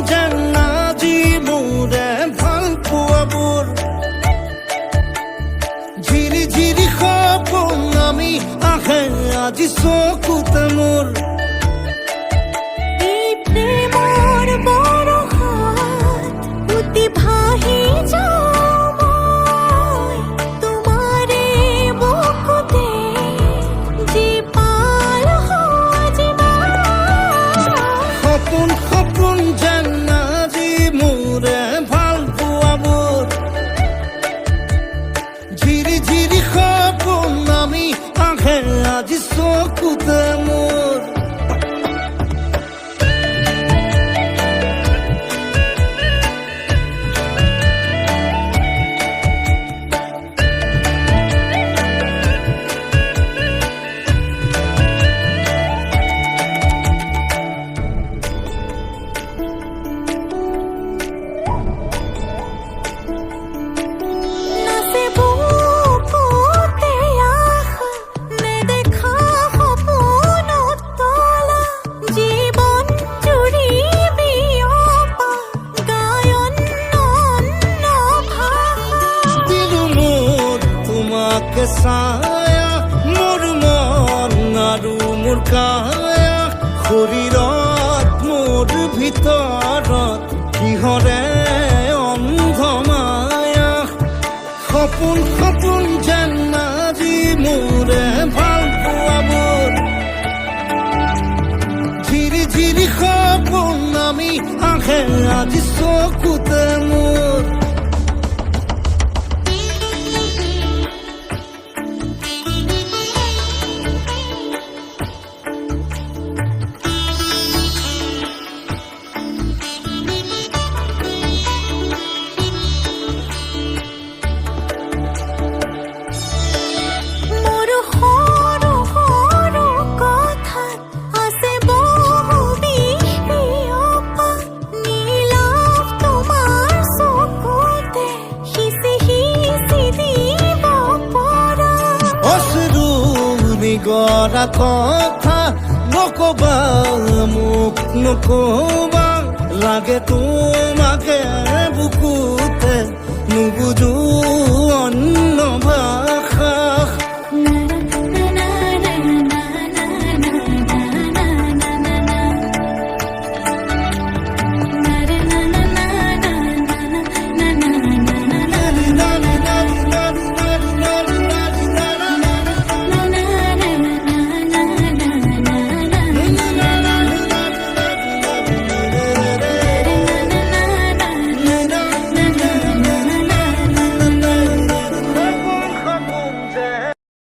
যেন আজি মোৰে ভাল পোৱাবোৰ ঝিৰি ঝিৰি সপোন আমি আহে আজি চকুতে মোৰ এই প্ৰেমৰ বৰষাত উটি ভাহি যাওঁ মই তোমাৰে বুকুতে জীপাল সজিবা সপোন সপোন যেন আজি মোৰে ভাল পোৱাবোৰ ঝিৰি ঝিৰি সপোন আমি আহে আজি চকুতে মোৰ নাচে বুকুতে আশা নেদেখা সপোনত তলা জীৱন জুৰি বিয়পা গায়ন অন্য ভাষা দিলো মোৰ তোমাকে ছায়া মোৰ মন আৰু মোৰ কায়া শৰীৰত মোৰ ভিতৰত কিহৰে অন্ধ মায়া সপোন সপোন যেন আজি মোৰে ভাল পোৱাবোৰ ঝিৰি ঝিৰি সপোন আমি আহে আজি চকুতে মোৰ মোৰ সৰু সৰু কথাত আছে বহু বিষ বিয়পা নীলাভ তোমাৰ চকুতে সিঁচি সিঁচি দিব পৰা অশ্ৰু নিগৰা কথা নকবা মোক নকবা লাগে তোমাকে বুকুতে নুবুজো অন্য ভাষা